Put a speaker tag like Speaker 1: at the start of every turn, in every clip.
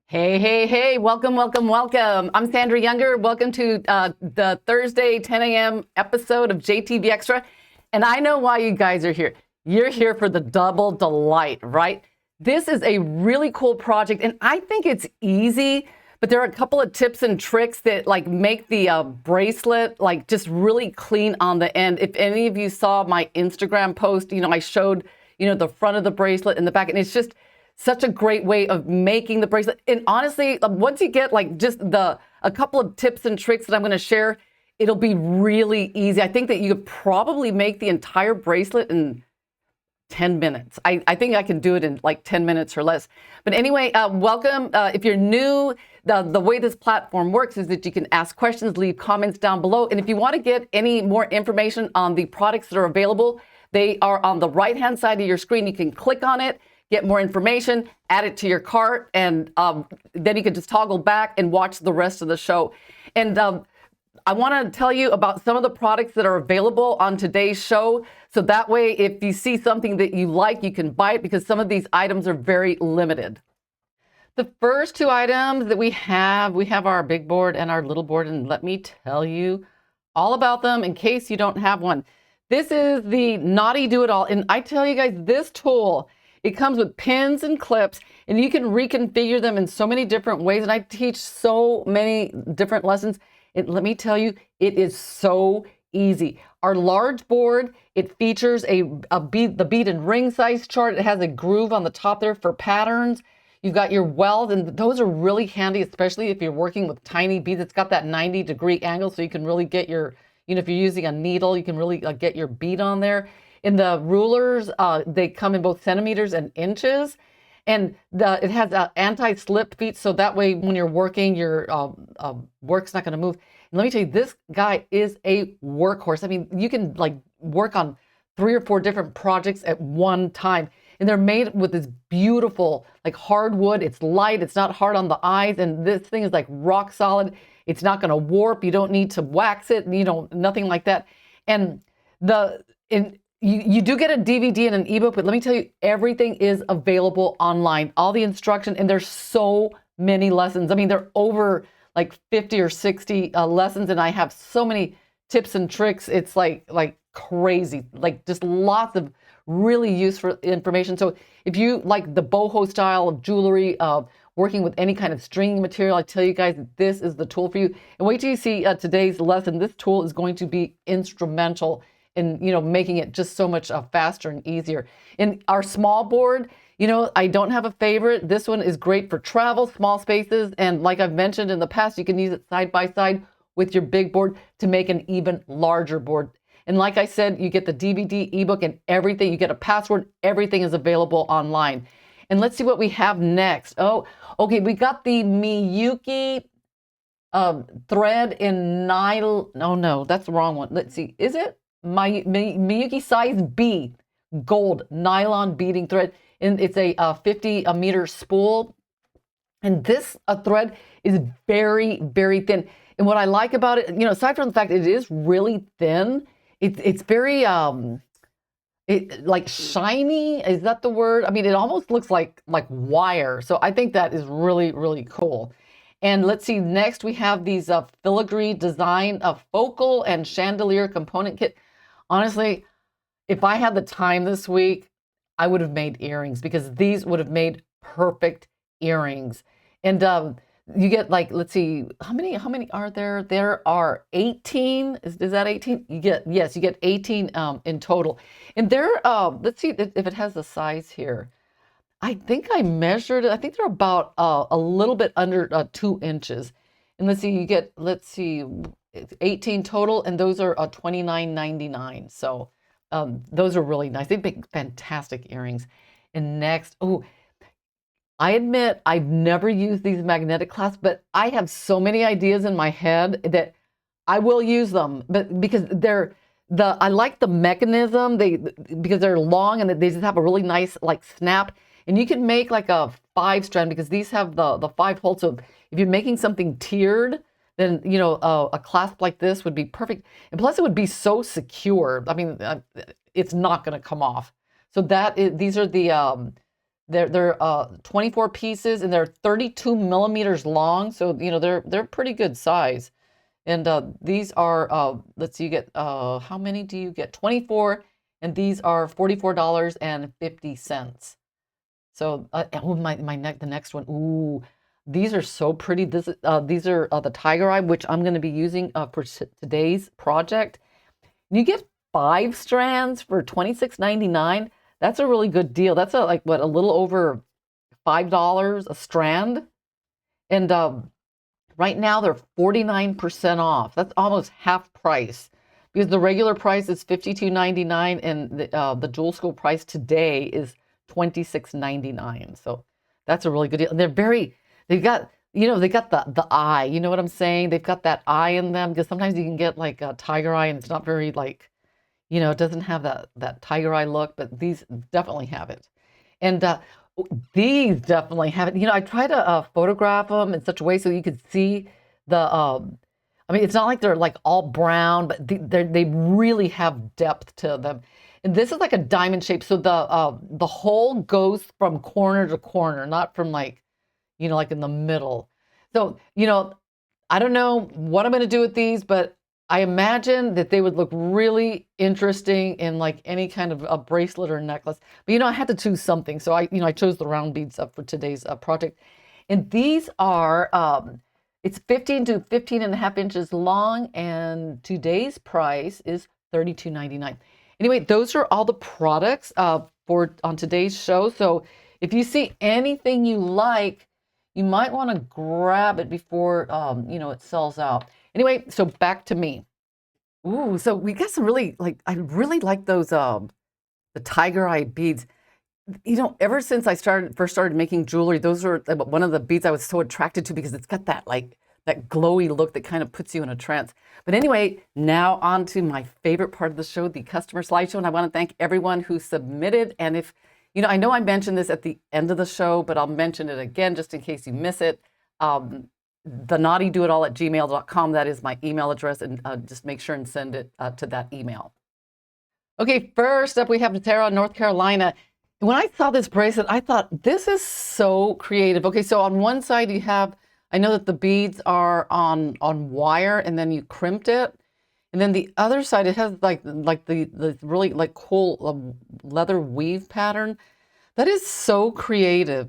Speaker 1: Hey, hey, hey, welcome, welcome, welcome. I'm Sandra Younger. Welcome to the Thursday 10 a.m. episode of JTV Extra. And I know why you guys are here. You're here for the double delight, right? This is a really cool project, and I think it's easy, but there are a couple of tips and tricks that make the bracelet just really clean on the end. If any of you saw my Instagram post, I showed, the front of the bracelet and the back, and it's just such a great way of making the bracelet. And honestly, once you get a couple of tips and tricks that I'm going to share, it'll be really easy. I think that you could probably make the entire bracelet in 10 minutes. I think I can do it in like 10 minutes or less. But anyway, welcome. If you're new, the way this platform works is that you can ask questions, leave comments down below. And if you want to get any more information on the products that are available, they are on the right-hand side of your screen. You can click on it, get more information, add it to your cart, and then you can just toggle back and watch the rest of the show. And I want to tell you about some of the products that are available on today's show. So that way, if you see something that you like, you can buy it because some of these items are very limited. The first two items that we have our big board and our little board. And let me tell you all about them in case you don't have one. This is the Knotty-Do-It-All. And I tell you guys, this tool, it comes with pins and clips, and you can reconfigure them in so many different ways. And I teach so many different lessons. And let me tell you, it is so easy. Our large board, it features the bead and ring size chart. It has a groove on the top there for patterns. You've got your weld, and those are really handy, especially if you're working with tiny beads. It's got that 90-degree angle, so you can really get your, if you're using a needle, you can really get your bead on there. In the rulers, they come in both centimeters and inches, and it has anti-slip feet, so that way when you're working, your work's not going to move. And let me tell you, this guy is a workhorse. I mean, you can work on 3 or 4 different projects at one time, and they're made with this beautiful hardwood. It's light, it's not hard on the eyes, and this thing is rock solid. It's not going to warp. You don't need to wax it, nothing like that. And you do get a DVD and an ebook, but let me tell you, everything is available online. All the instruction, and there's so many lessons. I mean, there are over 50 or 60 lessons, and I have so many tips and tricks. It's like crazy, just lots of really useful information. So if you like the boho style of jewelry, working with any kind of stringing material, I tell you guys, this is the tool for you. And wait till you see today's lesson. This tool is going to be instrumental in making it just so much faster and easier. In our small board, I don't have a favorite. This one is great for travel, small spaces, and like I've mentioned in the past, you can use it side by side with your big board to make an even larger board. And like I said, you get the DVD, ebook, and everything. You get a password. Everything is available online. And let's see what we have next. Oh, okay, we got the Miyuki thread in nylon. Oh no, that's the wrong one. Let's see, is it? Miyuki size B gold nylon beading thread, and it's a 50-meter spool, and this thread is very, very thin. And what I like about it, aside from the fact it is really thin, it's very shiny. Is that the word? I mean, it almost looks like wire. So I think that is really, really cool. And let's see, next we have these filigree design of focal and chandelier component kit. Honestly, if I had the time this week, I would have made earrings because these would have made perfect earrings. And you get let's see, how many are there? There are 18. Is that 18? You get 18 in total. And they're let's see if it has the size here. I think I measured it. I think they're about a little bit under 2 inches. And let's see, you get, it's 18 total, and those are $29.99. So those are really nice. They make fantastic earrings. And next, I admit I've never used these magnetic clasps, but I have so many ideas in my head that I will use them. But because I like the mechanism, because they're long and they just have a really nice snap. And you can make a 5-strand because these have the 5 holes. So if you're making something tiered, then a clasp like this would be perfect. And plus, it would be so secure. I mean, it's not going to come off. So these are the They're 24 pieces and they're 32 millimeters long. So, they're pretty good size. And these are, let's see, you get, how many do you get? 24, and these are $44.50. So, oh, the next one. Ooh, these are so pretty. These are the tiger eye, which I'm going to be using for today's project. And you get 5 strands for $26.99. That's a really good deal. That's like what, a little over $5 a strand. And right now they're 49% off. That's almost half price because the regular price is $52.99 and the Jewel School price today is $26.99. So that's a really good deal. And they've got, they got the eye, you know what I'm saying? They've got that eye in them because sometimes you can get like a tiger eye and it's not very like, it doesn't have that tiger eye look, but these definitely have it. And these definitely have it. I try to photograph them in such a way so you could see I mean, it's not like they're like all brown, but they really have depth to them. And this is like a diamond shape. So the hole goes from corner to corner, not from like, like in the middle. So, I don't know what I'm going to do with these, but I imagine that they would look really interesting in like any kind of a bracelet or necklace. But I had to choose something, so I chose the round beads up for today's project. And these are it's 15 to 15 and a half inches long, and today's price is $32.99. Anyway, those are all the products on today's show. So if you see anything you like, you might want to grab it before it sells out. Anyway, so back to me. Ooh, so we got some I really like those the tiger eye beads. Ever since I first started making jewelry, those were one of the beads I was so attracted to because it's got that that glowy look that kind of puts you in a trance. But anyway, now on to my favorite part of the show, the customer slideshow. And I want to thank everyone who submitted. And if, I know I mentioned this at the end of the show, but I'll mention it again just in case you miss it. The Knotty-Do-It-All at gmail.com. That is my email address, and just make sure and send it to that email. Okay, first up we have Tara, North Carolina. When I saw this bracelet, I thought, this is so creative. Okay, so on one side you have, I know that the beads are on wire, and then you crimped it. And then the other side, it has like the really like cool leather weave pattern. That is so creative.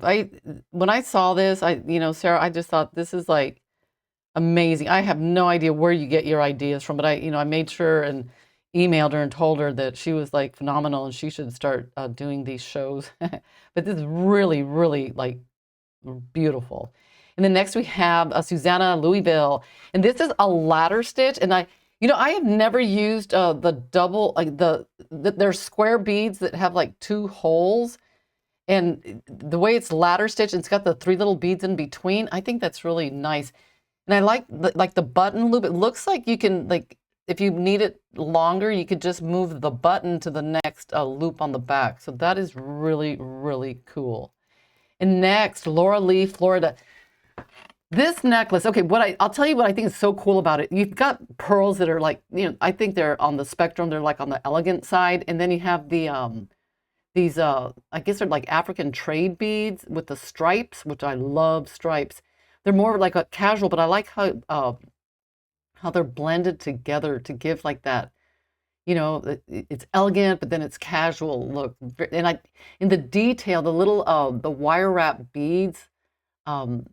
Speaker 1: When I saw this, Sarah, I just thought this is like amazing. I have no idea where you get your ideas from, but I made sure and emailed her and told her that she was like phenomenal and she should start doing these shows. But this is really, really like beautiful. And then next we have Susanna, Louisville, and this is a ladder stitch. And I have never used the double, like there's square beads that have like 2 holes. And the way it's ladder stitched, it's got the 3 little beads in between. I think that's really nice. And I like the button loop. It looks like you can, like, if you need it longer, you could just move the button to the next loop on the back. So that is really, really cool. And next, Laura Lee, Florida. This necklace, okay, I'll tell you what I think is so cool about it. You've got pearls that are like, I think they're on the spectrum. They're like on the elegant side. And then you have the these I guess they're like African trade beads with the stripes, which I love stripes. They're more like a casual, but I like how they're blended together to give like that, it's elegant, but then it's casual look. And in the detail, the little the wire wrap beads in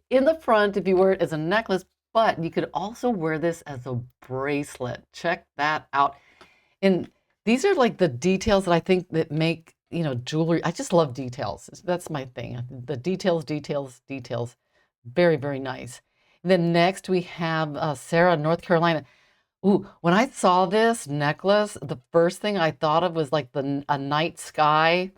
Speaker 1: the front, if you wear it as a necklace, but you could also wear this as a bracelet. Check that out. And these are like the details that I think that make, jewelry. I just love details. That's my thing. The details, details, details. Very, very nice. And then next we have Sarah, North Carolina. Ooh, when I saw this necklace, the first thing I thought of was like a night sky.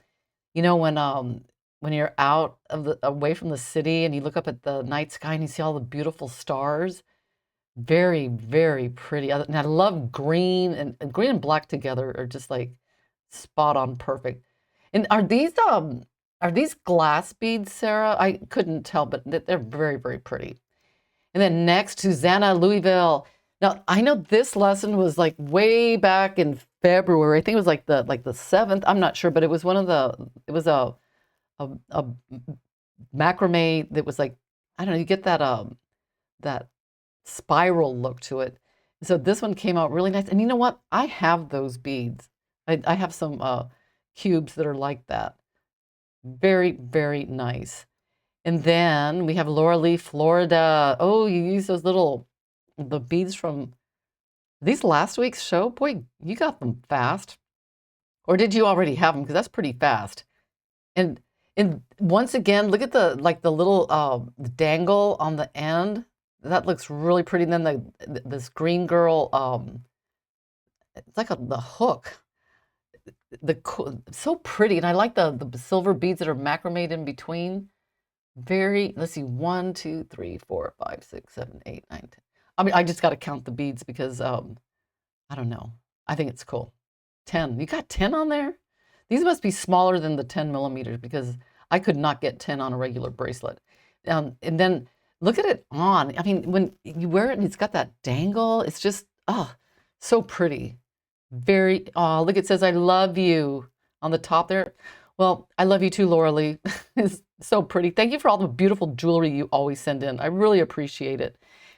Speaker 1: When you're out away from the city and you look up at the night sky and you see all the beautiful stars. Very, very pretty. And I love green and green and black together are just like spot on perfect. And are these glass beads, Sarah? I couldn't tell, but they're very, very pretty. And then next, Susanna, Louisville. Now, I know this lesson was like way back in February. I think it was like the 7th. I'm not sure, but it was it was a macrame that was like, I don't know, you get that spiral look to it. So this one came out really nice. And you know what? I have those beads. I have some cubes that are like that. Very, very nice. And then we have Laura Lee, Florida. Oh, you use the beads from these last week's show? Boy, you got them fast. Or did you already have them? Because that's pretty fast. And once again, look at the little dangle on the end. That looks really pretty. And then this green girl, it's like the hook. So pretty. And I like the silver beads that are macrame in between. Let's see, 1, 2, 3, 4, 5, 6, 7, 8, 9, 10. I mean, I just got to count the beads because I don't know. I think it's cool. 10. You got 10 on there? These must be smaller than the 10 millimeters because I could not get 10 on a regular bracelet. And then look at it on. I mean, when you wear it and it's got that dangle, it's just, so pretty. Look, it says, I love you on the top there. Well, I love you too, Laura Lee. It's so pretty. Thank you for all the beautiful jewelry you always send in. I really appreciate it.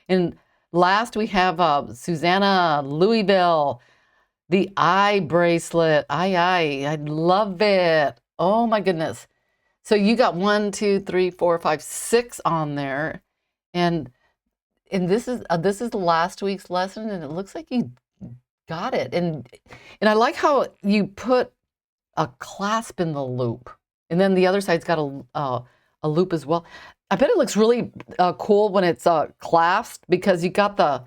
Speaker 1: And last we have Susanna, Louisville, the eye bracelet. I love it. Oh my goodness. So you got 1, 2, 3, 4, 5, 6 on there. And this is last week's lesson, and it looks like you got it. And I like how you put a clasp in the loop, and then the other side's got a loop as well. I bet it looks really cool when it's clasped because you have a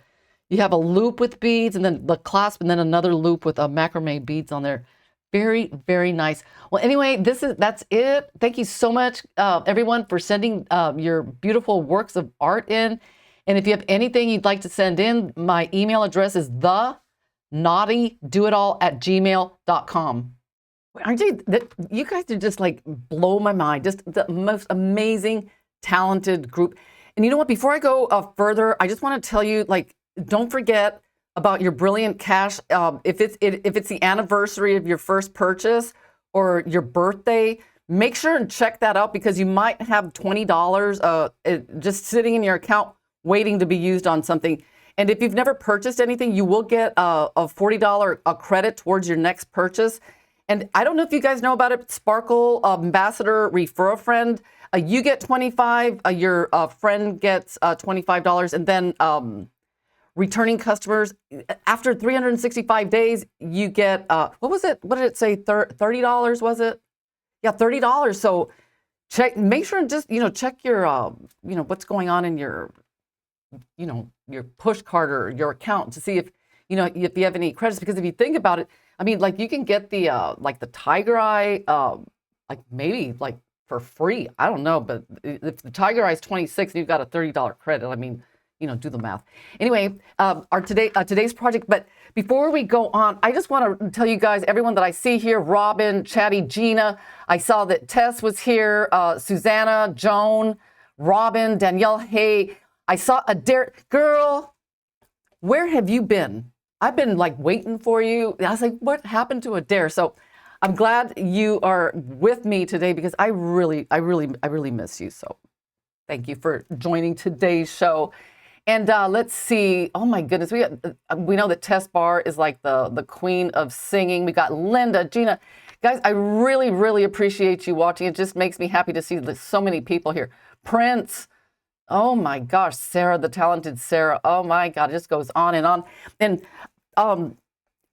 Speaker 1: loop with beads and then the clasp and then another loop with macrame beads on there. Very, very nice. Well, anyway, that's it. Thank you so much, everyone, for sending your beautiful works of art in. And if you have anything you'd like to send in, my email address is Knotty-Do-It-All@gmail.com. Aren't you guys are just like blow my mind. Just the most amazing, talented group. And you know what? Before I go further, I just want to tell you, like, don't forget about your Brilliant Cash. If it's the anniversary of your first purchase or your birthday, make sure and check that out because you might have $20 just sitting in your account waiting to be used on something. And if you've never purchased anything, you will get a $40 credit towards your next purchase. And I don't know if you guys know about it, Sparkle Ambassador Refer a Friend. You get $25, your friend gets $25, and then returning customers, after 365 days, you get, what was it? What did it say? $30, was it? Yeah, $30. So make sure and just, check your, what's going on in your, your push card or your account to see if you have any credits. Because if you think about it, I mean, like you can get the Tiger Eye, like maybe like for free. I don't know, but if the Tiger Eye is 26 and you've got a $30 credit, I mean, do the math. Anyway, today's project. But before we go on, I just want to tell you guys, everyone that I see here, Robin, Chatty, Gina. I saw that Tess was here, Susanna, Joan, Robin, Danielle. Hey, I saw Adair. Girl, where have you been? I've been like waiting for you. I was like, what happened to Adair? So I'm glad you are with me today because I really miss you. So thank you for joining today's show. And let's see. Oh my goodness, we know that Tess Barr is like the queen of singing. We got Linda, Gina. Guys, I really appreciate you watching. It just makes me happy to see so many people here. Prince. Oh my gosh, Sarah, the talented Sarah. Oh my God, it just goes on and on. And you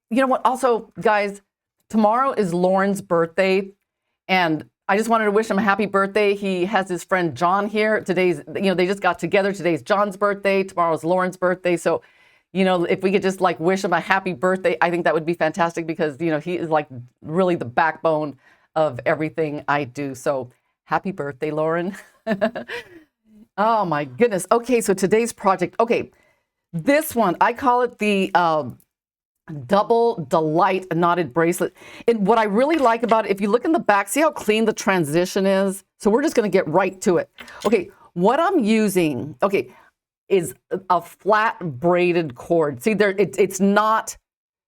Speaker 1: know what? Also, guys, tomorrow is Lauren's birthday, and I just wanted to wish him a happy birthday. He has his friend John here. Today's, they just got together. Today's John's birthday. Tomorrow's Lauren's birthday. So, if we could just like wish him a happy birthday, I think that would be fantastic because, he is like really the backbone of everything I do. So happy birthday, Lauren. Oh my goodness. Okay, so today's project. Okay, this one, I call it the Double Delight knotted bracelet. And what I really like about it, if you look in the back, see how clean the transition is? So we're just going to get right to it. Okay, what I'm using, okay, is a flat braided cord. See, there it's not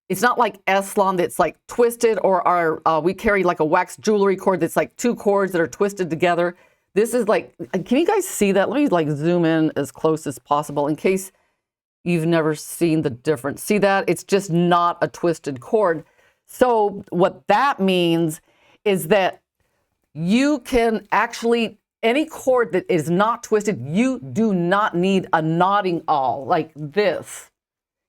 Speaker 1: like Eslon that's like twisted, or our we carry like a wax jewelry cord that's like two cords that are twisted together. This is like, can you guys see that? Let me like zoom in as close as possible in case you've never seen the difference. See that? It's just not a twisted cord. So what that means is that you can actually, any cord that is not twisted, you do not need a knotting awl like this.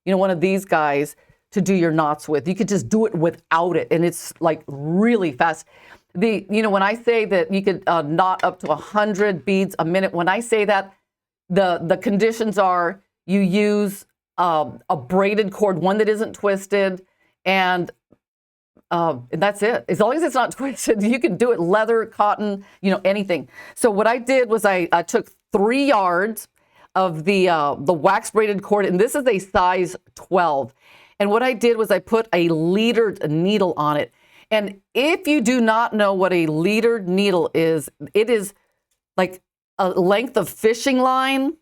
Speaker 1: You know, one of these guys to do your knots with. You could just do it without it, and it's like really fast. You know, when I say that you could knot up to 100 beads a minute, when I say that, the conditions are you use a braided cord, one that isn't twisted, and that's it. As long as it's not twisted, you can do it leather, cotton, you know, anything. So what I did was I took 3 yards of the wax braided cord, and this is a size 12. And what I did was I put a leadered needle on it. And if you do not know what a leadered needle is, it is like a length of fishing line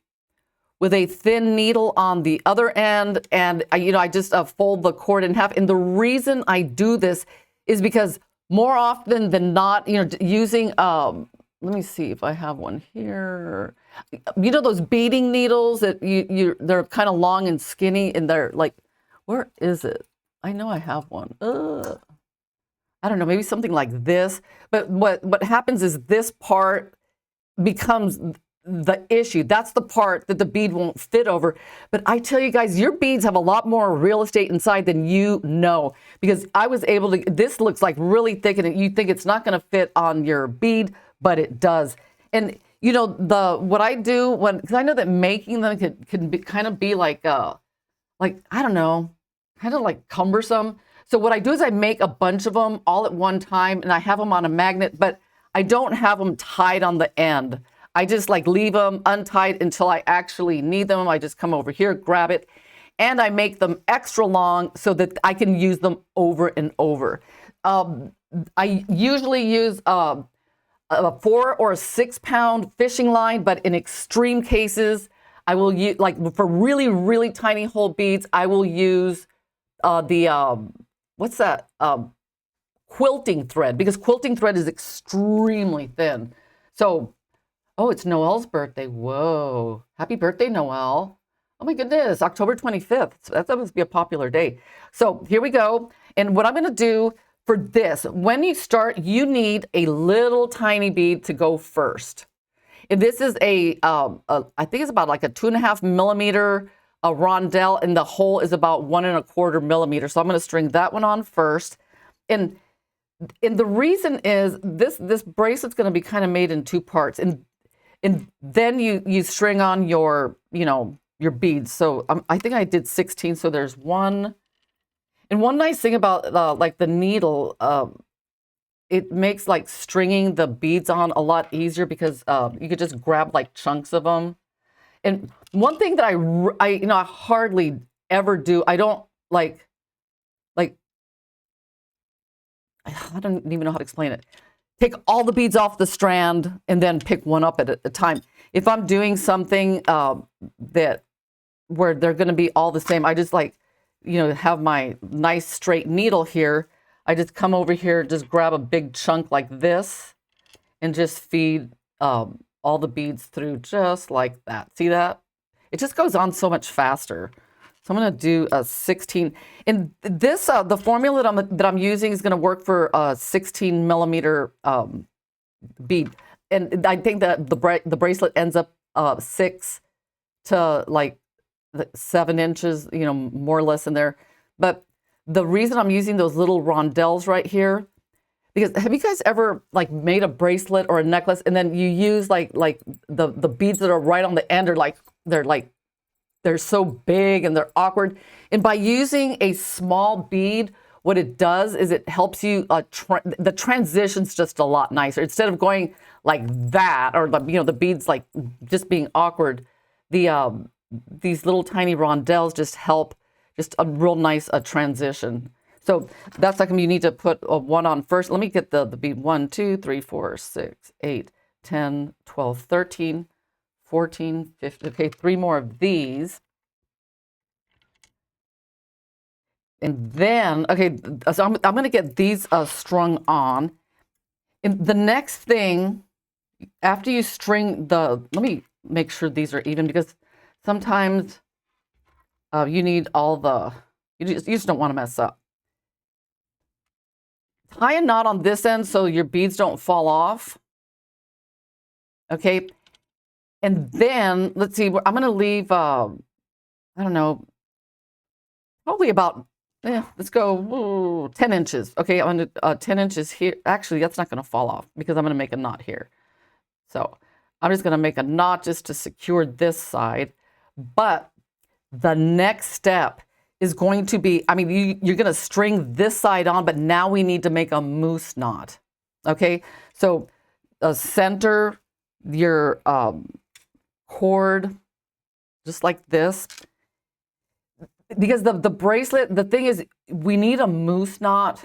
Speaker 1: with a thin needle on the other end. And you know, I just fold the cord in half. And the reason I do this is because more often than not, you know, using, let me see if I have one here. You know, those beading needles that they're kind of long and skinny, and they're like, where is it? I know I have one. I don't know, maybe something like this. But what happens is this part becomes the issue. That's the part that the bead won't fit over. But I tell you guys, your beads have a lot more real estate inside than you know, because I was able to, this looks like really thick, and you think it's not going to fit on your bead, but it does. And you know, what I do because I know that making them can be, kind of be like I don't know, kind of like cumbersome. So what I do is I make a bunch of them all at one time, and I have them on a magnet, but I don't have them tied on the end. I just like leave them untied until I actually need them. I just come over here, grab it, and I make them extra long so that I can use them over and over. I usually use a 4 or a 6 pound fishing line, but in extreme cases, I will use, like for really, really tiny hole beads, I will use what's that? Quilting thread, because quilting thread is extremely thin. So, oh, it's Noelle's birthday. Whoa. Happy birthday, Noelle. Oh my goodness, October 25th. That must be a popular day. So here we go. And what I'm going to do for this, when you start, you need a little tiny bead to go first. And this is I think it's about like a 2.5 millimeter rondelle, and the hole is about 1.25 millimeters. So I'm going to string that one on first. And the reason is this bracelet's going to be kind of made in 2 parts. And then you string on your, you know, your beads. So I think I did 16. So there's 1. And one nice thing about like the needle, it makes like stringing the beads on a lot easier, because you could just grab like chunks of them. And one thing that I you know, I hardly ever do, I don't like I don't even know how to explain it. Take all the beads off the strand and then pick one up at a time. If I'm doing something where they're going to be all the same, I just like, you know, have my nice straight needle here. I just come over here, just grab a big chunk like this, and just feed all the beads through just like that. See that? It just goes on so much faster. So I'm going to do a 16. And this, the formula that I'm using is going to work for a 16 millimeter bead. And I think that the bracelet ends up 6 to like 7 inches, you know, more or less in there. But the reason I'm using those little rondelles right here, because have you guys ever like made a bracelet or a necklace, and then you use like the beads that are right on the end are like they're so big and they're awkward. And by using a small bead, what it does is it helps you, the transition's just a lot nicer. Instead of going like that, or the beads like just being awkward, these little tiny rondelles just help, just a real nice transition. So that's like, you need to put one on first. Let me get the bead. 1, 2, 3, 4, 6, 8, 10, 12, 13, 14, 15. Okay, 3 more of these. And then, okay, so I'm going to get these strung on. And the next thing, after you string the, let me make sure these are even, because sometimes you need all the, you just don't want to mess up. Tie a knot on this end so your beads don't fall off. Okay. And then, let's see, I'm going to leave, I don't know, probably about, let's go 10 inches. Okay, I'm going to 10 inches here. Actually, that's not going to fall off because I'm going to make a knot here. So I'm just going to make a knot just to secure this side. But the next step is going to be, I mean, you're going to string this side on, but now we need to make a moose knot. Okay, so center your cord just like this. Because the bracelet, the thing is, we need a moose knot,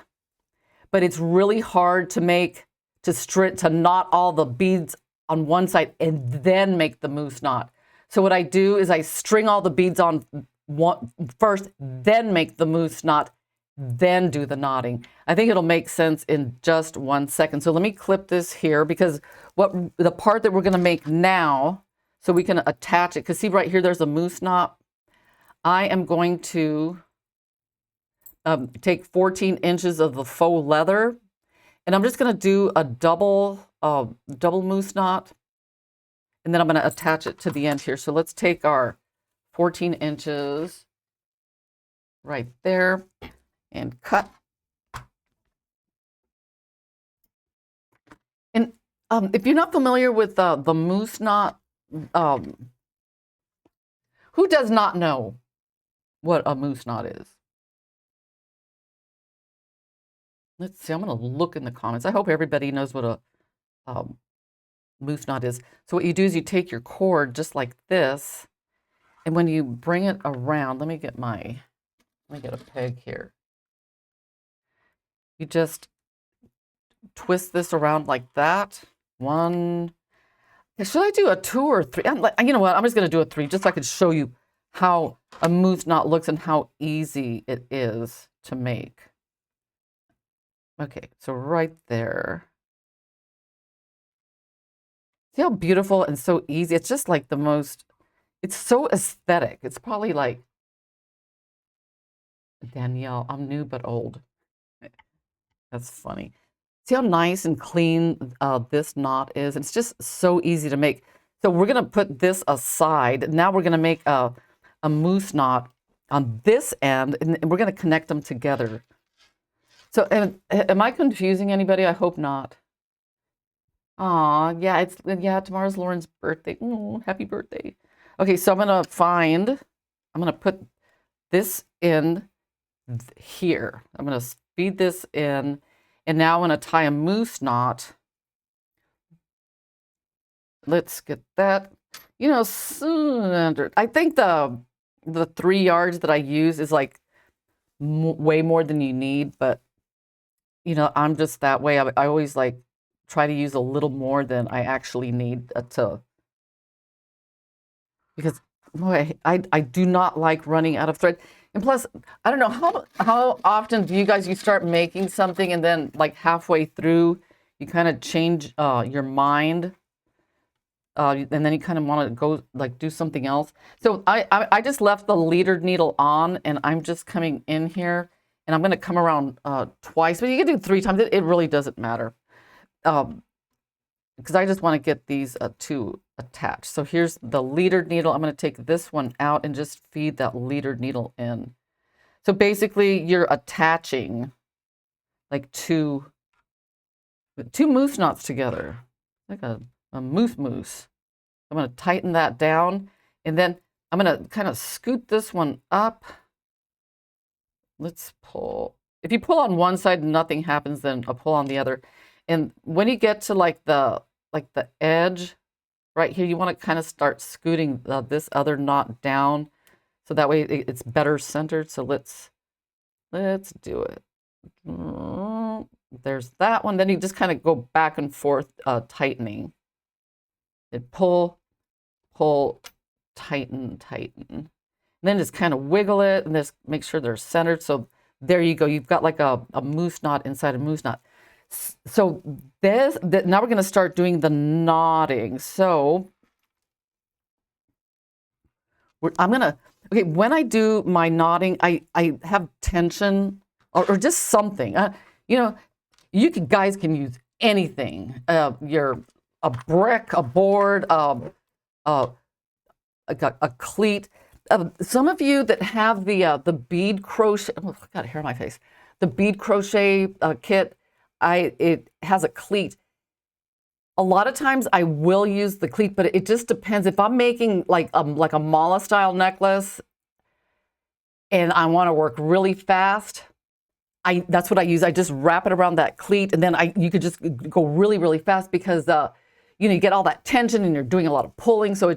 Speaker 1: but it's really hard to make, to knot all the beads on one side and then make the moose knot. So what I do is I string all the beads on one first, then make the moose knot, then do the knotting. I think it'll make sense in just 1 second. So let me clip this here, because the part that we're going to make now, so we can attach it, because see right here, there's a moose knot. I am going to take 14 inches of the faux leather, and I'm just going to do a double moose knot, and then I'm going to attach it to the end here. So let's take our 14 inches right there and cut. And if you're not familiar with the moose knot, who does not know what a moose knot is? Let's see, I'm going to look in the comments. I hope everybody knows what a moose knot is. So what you do is you take your cord just like this, and when you bring it around, let me get a peg here. You just twist this around like that. One. Should I do a 2 or 3? You know what? I'm just going to do a 3 just so I could show you how a moose knot looks and how easy it is to make. Okay, so right there. See how beautiful and so easy? It's just like the most, it's so aesthetic. It's probably like, Danielle, I'm new but old. That's funny. See how nice and clean this knot is? It's just so easy to make. So we're going to put this aside. Now we're going to make a moose knot on this end, and we're going to connect them together. So am I confusing anybody? I hope not. Aw, yeah, tomorrow's Lauren's birthday. Oh, happy birthday. Okay, so I'm going to put this in here. I'm going to feed this in, and now I'm going to tie a moose knot. Let's get that, I think the 3 yards that I use is like way more than you need, but I'm just that way. I always like try to use a little more than I actually need because boy, I do not like running out of thread. And plus, I don't know, how often do you start making something and then like halfway through you kind of change your mind, and then you kind of want to go like do something else. So I just left the leader needle on, and I'm just coming in here, and I'm going to come around twice, but you can do 3 times. It really doesn't matter, because I just want to get these 2 attached. So here's the leader needle. I'm going to take this one out and just feed that leader needle in. So basically you're attaching like two moose knots together, like a moose. I'm going to tighten that down, and then I'm going to kind of scoot this one up. Let's pull. If you pull on one side and nothing happens, then I'll pull on the other. And when you get to like the edge right here, you want to kind of start scooting this other knot down, so that way it's better centered. So let's do it. There's that one. Then you just kind of go back and forth, tightening. And pull pull, tighten, tighten. And then just kind of wiggle it and just make sure they're centered. So there you go. You've got like a moose knot inside a moose knot. So now we're going to start doing the knotting. So okay, when I do my knotting, I have tension or just something. You know, guys can use anything. A brick, a board, a cleat. Some of you that have the bead crochet, oh, I got hair on my face. The bead crochet kit, it has a cleat. A lot of times I will use the cleat, but it just depends. If I'm making like a mala style necklace and I want to work really fast, that's what I use. I just wrap it around that cleat, and then you could just go really, really fast because you get all that tension and you're doing a lot of pulling. So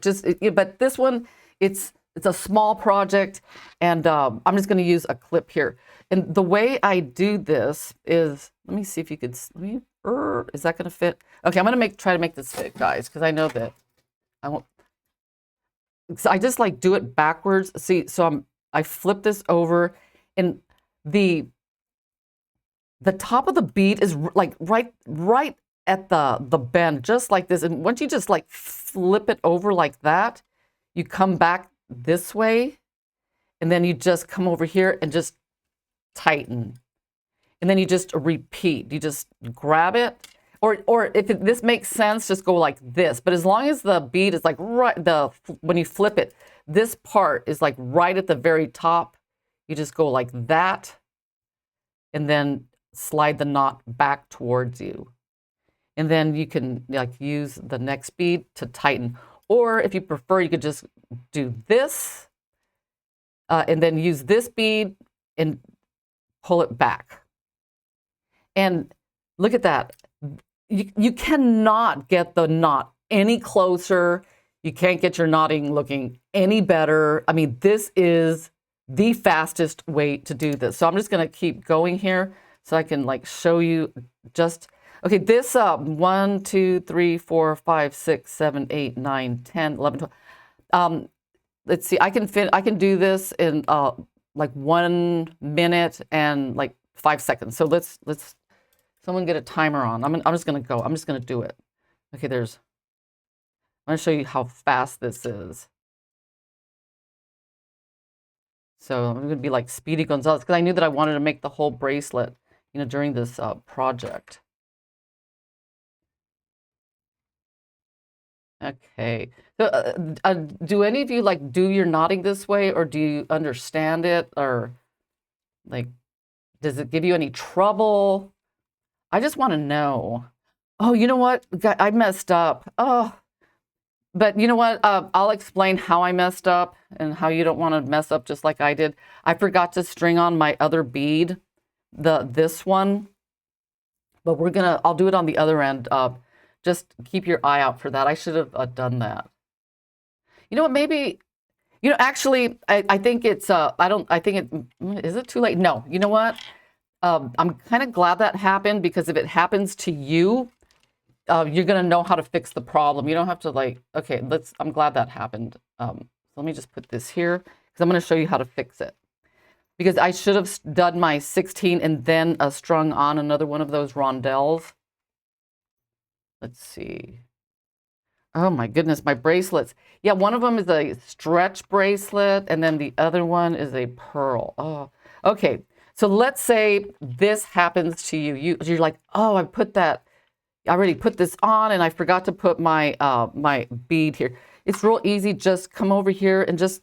Speaker 1: but this one, it's a small project, and I'm just going to use a clip here. And the way I do this is, let me see if you could, is that going to fit? Okay, I'm going to try to make this fit, guys, because I know that I won't. So I just like do it backwards. See, so I flip this over, and the top of the bead is like right at the bend, just like this. And once you just like flip it over like that, you come back this way, and then you just come over here and just tighten. And then you just repeat. You just grab it, or if this makes sense, just go like this. But as long as the bead is like when you flip it, this part is like right at the very top, you just go like that, and then slide the knot back towards you. And then you can like use the next bead to tighten. Or if you prefer, you could just do this and then use this bead and pull it back. And look at that. You cannot get the knot any closer. You can't get your knotting looking any better. I mean, this is the fastest way to do this. So I'm just going to keep going here so I can like show you just, okay, this 1, 2, 3, 4, 5, 6, 7, 8, 9, 10, 11, 12. Let's see, I can do this in like 1 minute and like 5 seconds. So let's someone get a timer on. I'm just gonna go. I'm just gonna do it. Okay, I'm gonna show you how fast this is. So I'm gonna be like Speedy Gonzalez because I knew that I wanted to make the whole bracelet, during this project. Okay. So, do any of you like do your knotting this way, or do you understand it, or like, does it give you any trouble? I just want to know. Oh, you know what? I messed up. Oh, but you know what? I'll explain how I messed up and how you don't want to mess up just like I did. I forgot to string on my other bead, this one, but I'll do it on the other end. Just keep your eye out for that. I should have done that. You know what? Maybe, actually, I think it's, is it too late? No, you know what? I'm kind of glad that happened, because if it happens to you, you're going to know how to fix the problem. You don't have to okay, I'm glad that happened. So let me just put this here, because I'm going to show you how to fix it. Because I should have done my 16 and then strung on another one of those rondelles. Let's see. Oh my goodness, my bracelets. Yeah, one of them is a stretch bracelet, and then the other one is a pearl. Oh, okay. So let's say this happens to you. You're like, oh, I already put this on, and I forgot to put my my bead here. It's real easy. Just come over here and just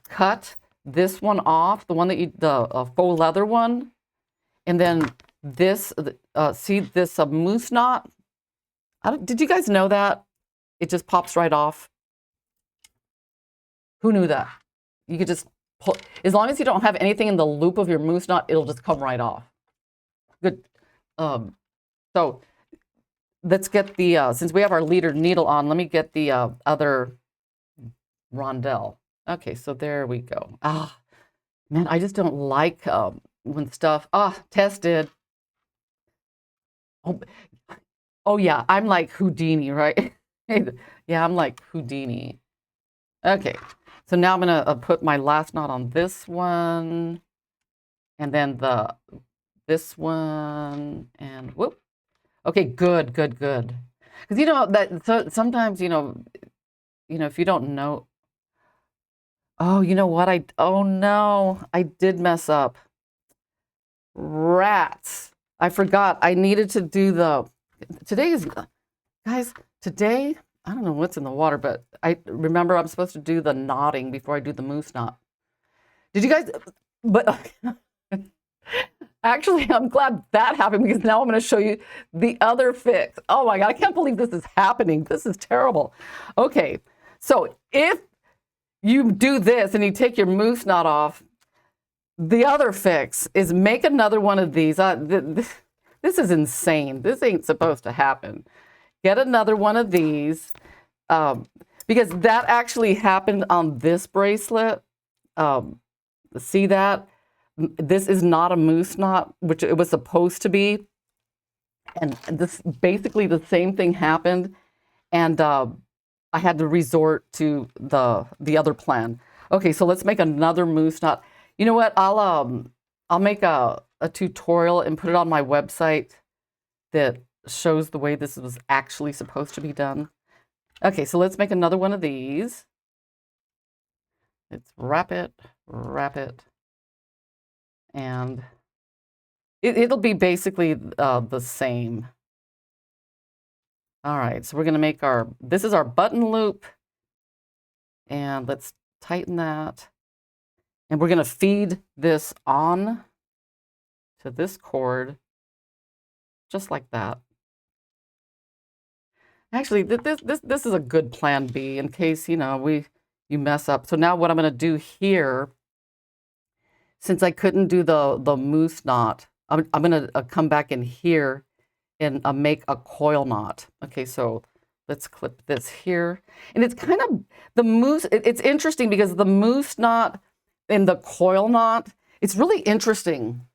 Speaker 1: cut this one off, the one that the faux leather one, and then this. See this moose knot? Did you guys know that? It just pops right off. Who knew that? You could just pull, as long as you don't have anything in the loop of your moose knot, it'll just come right off. Good. So let's get since we have our leader needle on, let me get the other rondelle. Okay, so there we go. Ah, man, I just don't like when stuff, tested. Oh yeah, I'm like Houdini, right? Yeah, I'm like Houdini. Okay, so now I'm gonna put my last knot on this one, and then this one, and whoop. Okay, good, good, good. Because you know that sometimes if you don't know. Oh, you know what? Oh no, I did mess up. Rats. I forgot. I needed to do today is, guys, today, I don't know what's in the water, but I remember I'm supposed to do the knotting before I do the moose knot. Did you guys, but actually, I'm glad that happened because now I'm going to show you the other fix. Oh my God, I can't believe this is happening. This is terrible. Okay, so if you do this and you take your moose knot off, the other fix is make another one of these. This is insane. This ain't supposed to happen. Get another one of these because that actually happened on this bracelet. See that? This is not a moose knot, which it was supposed to be. And this basically the same thing happened. And I had to resort to the other plan. Okay, so let's make another moose knot. You know what? I'll make a tutorial and put it on my website that shows the way this was actually supposed to be done. Okay, so let's make another one of these. Let's wrap it, and it'll be basically the same. All right, so we're gonna make this is our button loop, and let's tighten that. And we're gonna feed this on to this cord, just like that. Actually, this is a good plan B in case, you mess up. So now what I'm going to do here, since I couldn't do the moose knot, I'm going to come back in here and make a coil knot. Okay, so let's clip this here. And it's kind of the moose, it's interesting because the moose knot and the coil knot, it's really interesting.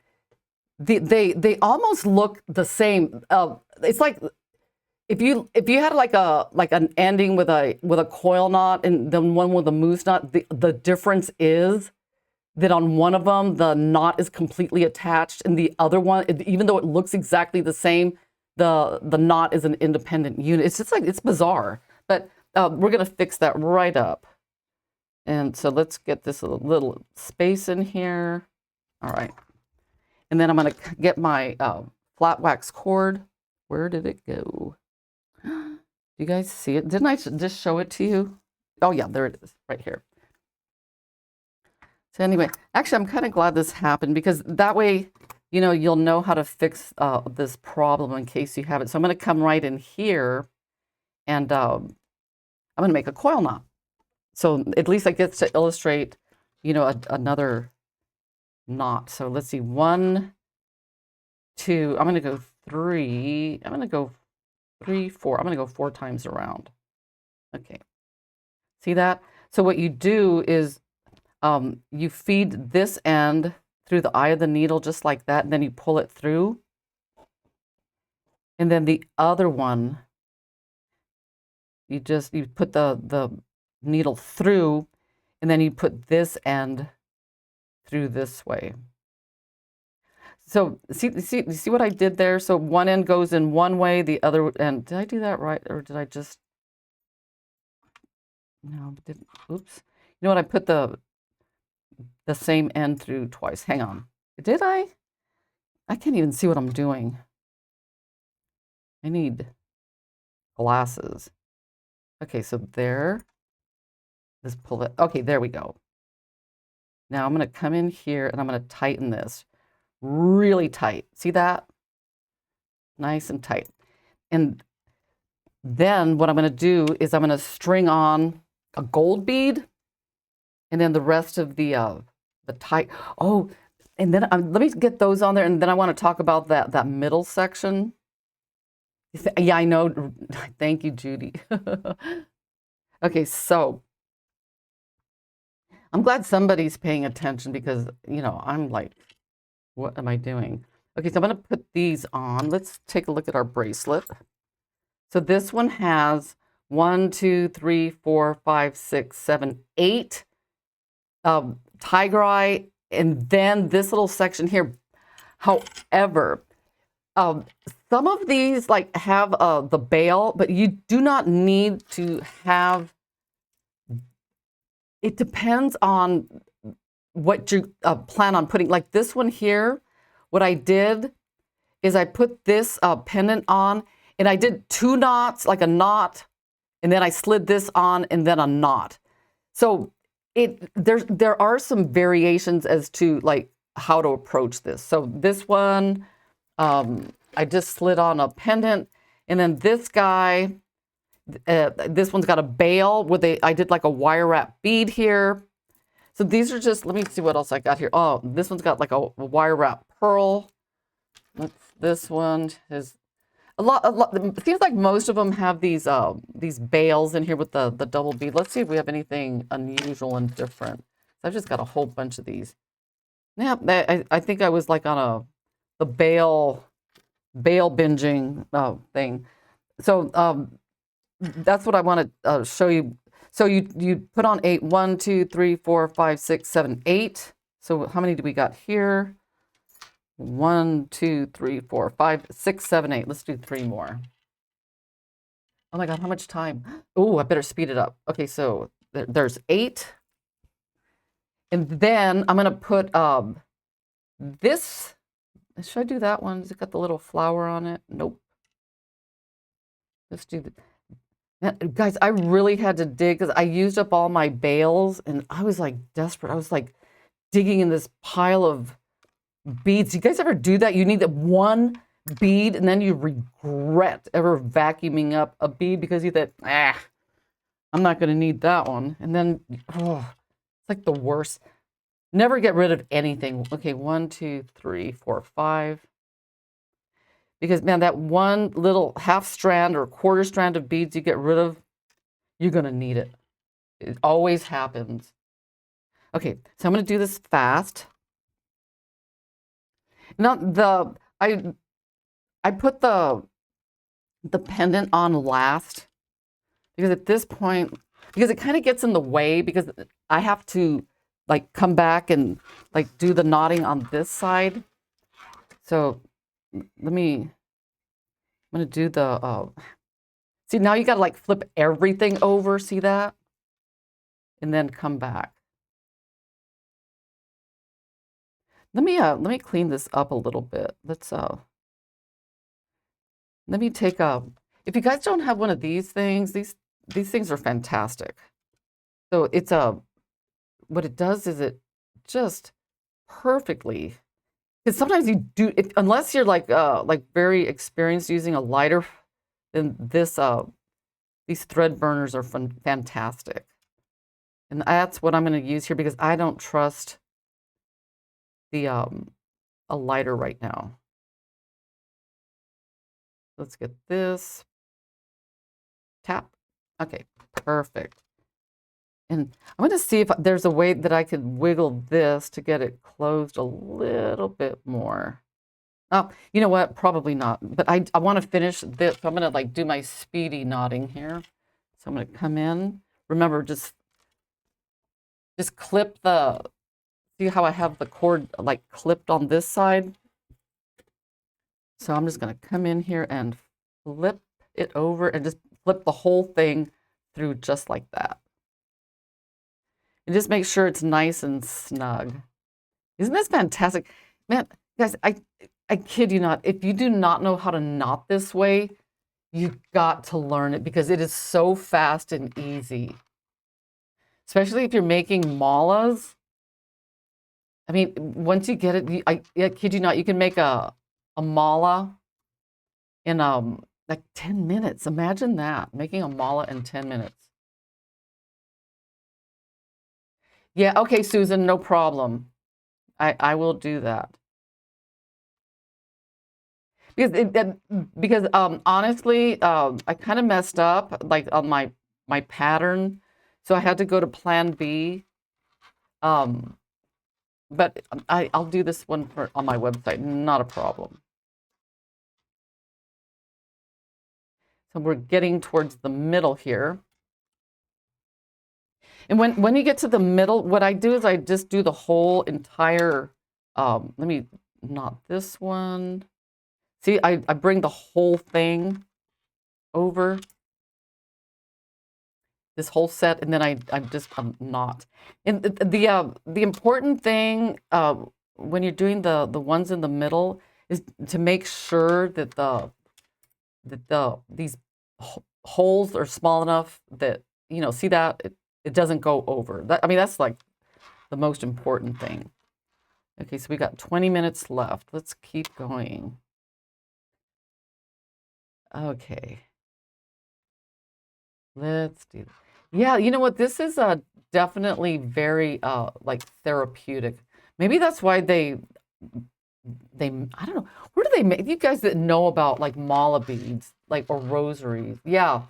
Speaker 1: They almost look the same. It's like if you had like an ending with a coil knot and then one with a moose knot, the difference is that on one of them the knot is completely attached, and the other one, even though it looks exactly the same, the knot is an independent unit. It's just like, it's bizarre, but we're gonna fix that right up. And so let's get this little space in here. All right, and then I'm gonna get my flat wax cord. Where did it go? Do you guys see it? Didn't I just show it to you? Oh yeah, there it is, right here. So anyway, actually, I'm kind of glad this happened because that way, you'll know how to fix this problem in case you have it. So I'm going to come right in here, and I'm going to make a coil knot. So at least I get to illustrate, another knot. So let's see, 1, 2. I'm going to go 3. I'm going to go 3, 4. I'm going to go 4 times around. Okay. See that? So what you do is you feed this end through the eye of the needle just like that, and then you pull it through. And then the other one, you put the needle through, and then you put this end through this way. So see what I did there? So one end goes in one way, the other end. Did I do that right, or did I just? No, didn't. Oops. You know what? I put the same end through twice. Hang on. Did I? I can't even see what I'm doing. I need glasses. Okay, so there. Let's pull it. Okay, there we go. Now I'm going to come in here and I'm going to tighten this really tight. See that? Nice and tight. And then what I'm going to do is I'm going to string on a gold bead, and then the rest of the tight. Oh, and then let me get those on there, and then I want to talk about that middle section. Yeah, I know. Thank you, Judy. Okay, so I'm glad somebody's paying attention because, I'm like, what am I doing? Okay, so I'm going to put these on. Let's take a look at our bracelet. So this one has 1, 2, 3, 4, 5, 6, 7, 8 tiger eye, and then this little section here. However, some of these like have the bail, but you do not need to have. It depends on what you plan on putting. Like this one here, what I did is I put this pendant on, and I did 2 knots, like a knot, and then I slid this on, and then a knot. So there are some variations as to like how to approach this. So this one, I just slid on a pendant, and then this guy, this one's got a bail with I did like a wire wrap bead here. So these are just, let me see what else I got here. Oh, this one's got like a wire wrap pearl. This one is a lot. It seems like most of them have these bails in here with the double bead. Let's see if we have anything unusual and different. I've just got a whole bunch of these. Yeah, I think I was like on the bail binging thing. So that's what I want to show you. So you put on 8. 1, 2, 3, 4, 5, 6, 7, 8. So how many do we got here? 1, 2, 3, 4, 5, 6, 7, 8. Let's do 3 more. Oh my God, how much time? Oh, I better speed it up. Okay, so there's 8. And then I'm going to put this. Should I do that one? Has it got the little flower on it? Nope. Let's do the. Guys, I really had to dig because I used up all my bails and I was like desperate. I was like digging in this pile of beads. You guys ever do that? You need that one bead and then you regret ever vacuuming up a bead because you thought, I'm not going to need that one. And then, it's like the worst. Never get rid of anything. Okay, 1, 2, 3, 4, 5. Because, man, that one little half strand or quarter strand of beads you get rid of, you're going to need it. It always happens. Okay, so I'm going to do this fast. Now, I put the pendant on last because at this point, because it kind of gets in the way because I have to, like, come back and, like, do the knotting on this side. So I'm going to do the, see, now you got to like flip everything over, see that? And then come back. Let me clean this up a little bit. Let me take if you guys don't have one of these things, these things are fantastic. So it's what it does is it just perfectly. Because sometimes you do, unless you're like very experienced using a lighter, then these thread burners are fantastic. And that's what I'm going to use here because I don't trust the a lighter right now. Let's get this. Tap. Okay, perfect. And I'm going to see if there's a way that I could wiggle this to get it closed a little bit more. Oh, you know what? Probably not. But I want to finish this. So I'm going to like do my speedy knotting here. So I'm going to come in. Remember, just clip the, see how I have the cord like clipped on this side? So I'm just going to come in here and flip it over and just flip the whole thing through just like that. And just make sure it's nice and snug. Isn't this fantastic? Man, guys, I kid you not. If you do not know how to knot this way, you've got to learn it because it is so fast and easy. Especially if you're making malas. I mean, once you get it, I kid you not, you can make a mala in like 10 minutes. Imagine that, making a mala in 10 minutes. Yeah, okay, Susan, no problem. I will do that. Because honestly, I kind of messed up like on my pattern, so I had to go to Plan B. But I'll do this one on my website, not a problem. So we're getting towards the middle here. And when you get to the middle, what I do is I just do the whole entire, let me knot this one. See, I bring the whole thing over this whole set, and then I just knot. And the important thing when you're doing the ones in the middle is to make sure that these holes are small enough that, you know, see that it doesn't go over. I mean, that's like the most important thing. Okay, so we got 20 minutes left. Let's keep going. Okay. Let's do this. Yeah, you know what? This is definitely very like therapeutic. Maybe that's why they I don't know. Where do they make, you guys that know about like mala beads, like, or rosaries? Yeah.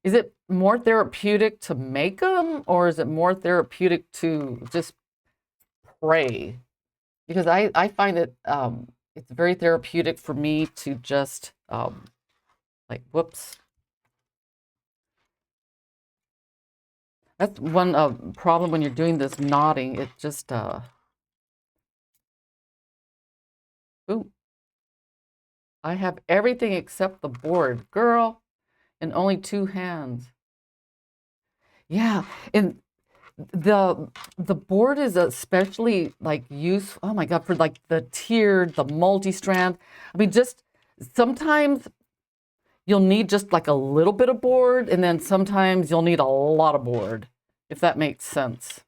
Speaker 1: Is it more therapeutic to make them, or is it more therapeutic to just pray? Because I find it it's very therapeutic for me to just like, whoops. That's one problem when you're doing this knotting. It just ooh, I have everything except the board, girl, and only 2 hands. Yeah, and the board is especially like useful. Oh my God, for like the tiered, the multi-strand. I mean, just sometimes you'll need just like a little bit of board, and then sometimes you'll need a lot of board, if that makes sense.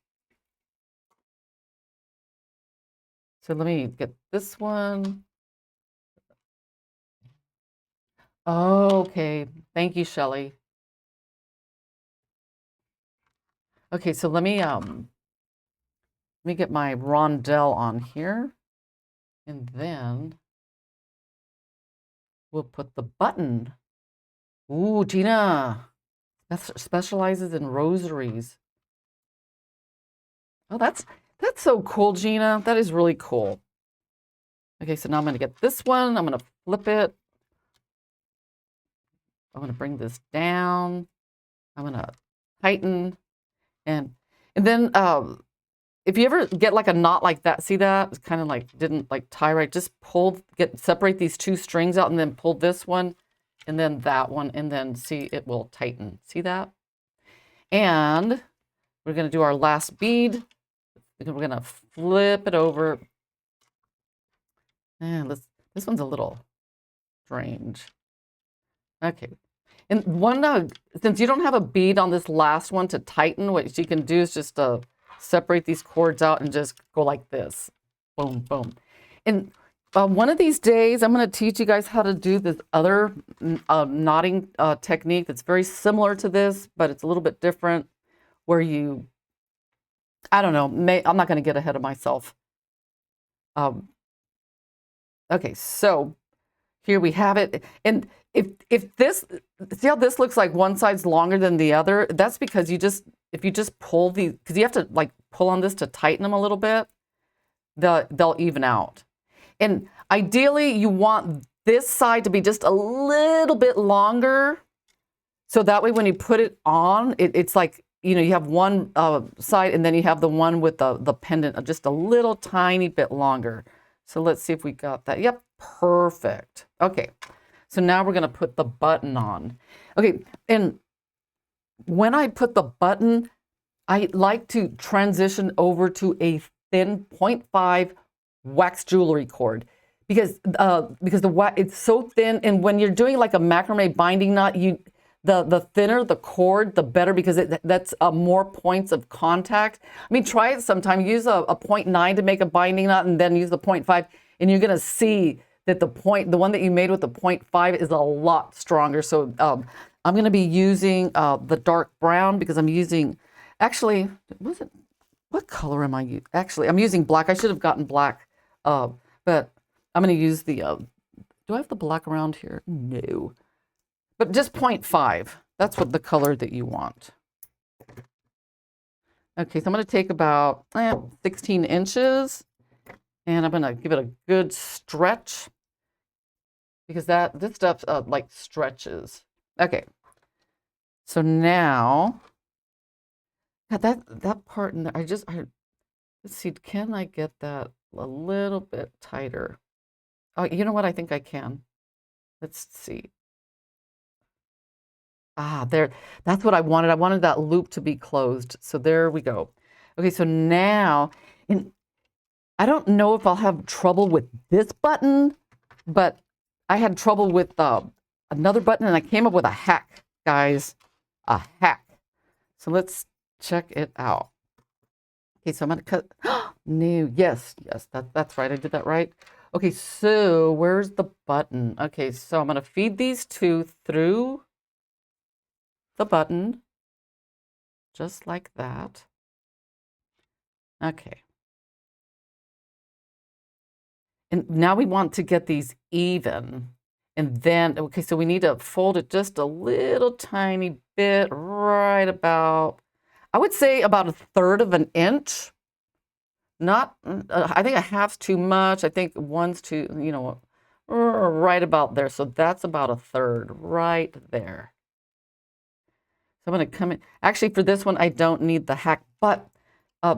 Speaker 1: So let me get this one. Okay, thank you, Shelley. Okay, so let me get my rondelle on here, and then we'll put the button. Ooh, Gina, that specializes in rosaries. Oh, that's so cool, Gina. That is really cool. Okay, so now I'm going to get this one. I'm going to flip it. I'm going to bring this down. I'm going to tighten, and then if you ever get like a knot like that, see that? It's kind of like didn't like tie right. Just separate these 2 strings out, and then pull this one, and then that one, and then see, it will tighten. See that? And we're going to do our last bead. We're going to flip it over. And this one's a little strange. Okay. And since you don't have a bead on this last one to tighten, what you can do is just separate these cords out and just go like this. Boom, boom. And one of these days, I'm going to teach you guys how to do this other knotting technique that's very similar to this, but it's a little bit different, where you, I don't know, I'm not going to get ahead of myself. Okay, so here we have it. And if this, see how this looks like one side's longer than the other? That's because if you just pull these, because you have to like pull on this to tighten them a little bit, they'll even out. And ideally, you want this side to be just a little bit longer, so that way when you put it on, it's like, you know, you have one side, and then you have the one with the pendant just a little tiny bit longer. So let's see if we got that. Yep, perfect. Okay, so now we're going to put the button on. Okay, and when I put the button, I like to transition over to a thin 0.5 wax jewelry cord, because the wax, it's so thin, and when you're doing like a macrame binding knot, the thinner the cord, the better, because that's more points of contact. I mean, try it sometime. Use a 0.9 to make a binding knot, and then use the 0.5, and you're going to see that the one that you made with the 0.5 is a lot stronger. So I'm going to be using the dark brown, because I'm using, actually, what color am I using? Actually, I'm using black. I should have gotten black, but I'm going to use the, do I have the black around here? No. But just 0.5. That's what the color that you want. Okay, so I'm going to take about 16 inches, and I'm going to give it a good stretch. because this stuff like stretches. Okay. So now, God, that part in there, let's see, can I get that a little bit tighter? Oh, you know what? I think I can. Let's see. Ah, there, that's what I wanted. I wanted that loop to be closed. So there we go. Okay, so now, I don't know if I'll have trouble with this button, but I had trouble with another button, and I came up with a hack, guys. A hack. So let's check it out. Okay, so I'm going to cut. No, yes, that's right. I did that right. Okay, so where's the button? Okay, so I'm going to feed these two through the button, just like that. Okay. And now we want to get these even. And then, okay, so we need to fold it just a little tiny bit, right about, I would say about 1/3 of an inch. Not, I think a half's too much. I think one's too, right about there. So that's about 1/3 right there. So I'm going to come in. Actually, for this one, I don't need the hack, but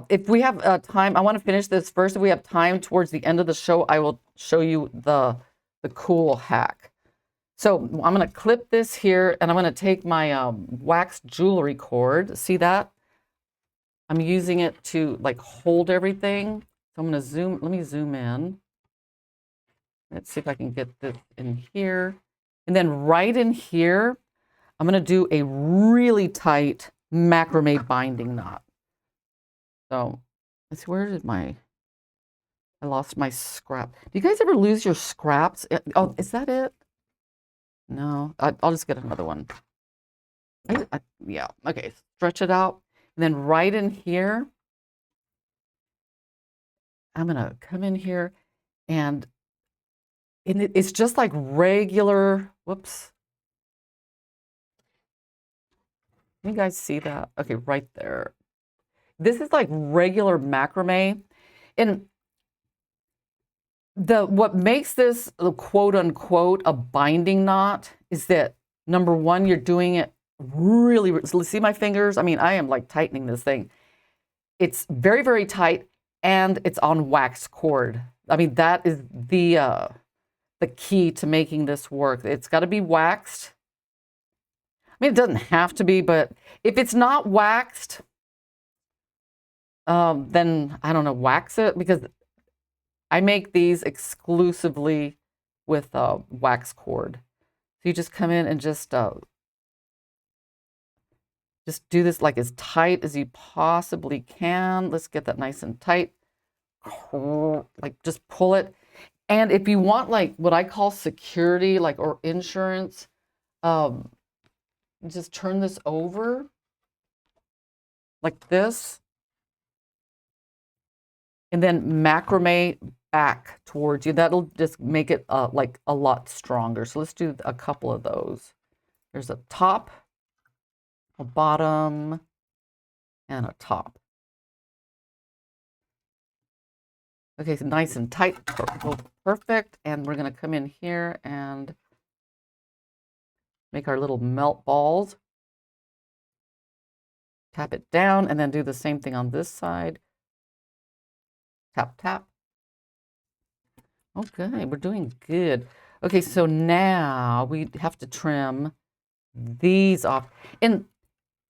Speaker 1: if we have time, I want to finish this first. If we have time towards the end of the show, I will show you the cool hack. So I'm going to clip this here, and I'm going to take my wax jewelry cord. See that? I'm using it to like hold everything. So I'm going to zoom. Let me zoom in. Let's see if I can get this in here. And then right in here, I'm going to do a really tight macrame binding knot. So let's see, where did I lost my scrap. Do you guys ever lose your scraps? Oh, is that it? No, I'll just get another one. Yeah, okay, stretch it out. And then right in here, I'm gonna come in here and it's just like regular, whoops. Can you guys see that? Okay, right there. This is like regular macrame. And what makes this quote unquote a binding knot is that number one, you're doing it really, see my fingers? I mean, I am like tightening this thing. It's very, very tight, and it's on wax cord. I mean, that is the key to making this work. It's got to be waxed. I mean, it doesn't have to be, but if it's not waxed, then I don't know, wax it, because I make these exclusively with wax cord. So you just come in and just do this like as tight as you possibly can. Let's get that nice and tight. Like just pull it. And if you want like what I call security, like, or insurance, just turn this over like this. And then macrame back towards you. That'll just make it like a lot stronger. So let's do a couple of those. There's a top, a bottom, and a top. Okay, so nice and tight, perfect. And we're gonna come in here and make our little melt balls. Tap it down and then do the same thing on this side. Tap, tap. Okay, we're doing good. Okay, so now we have to trim these off. And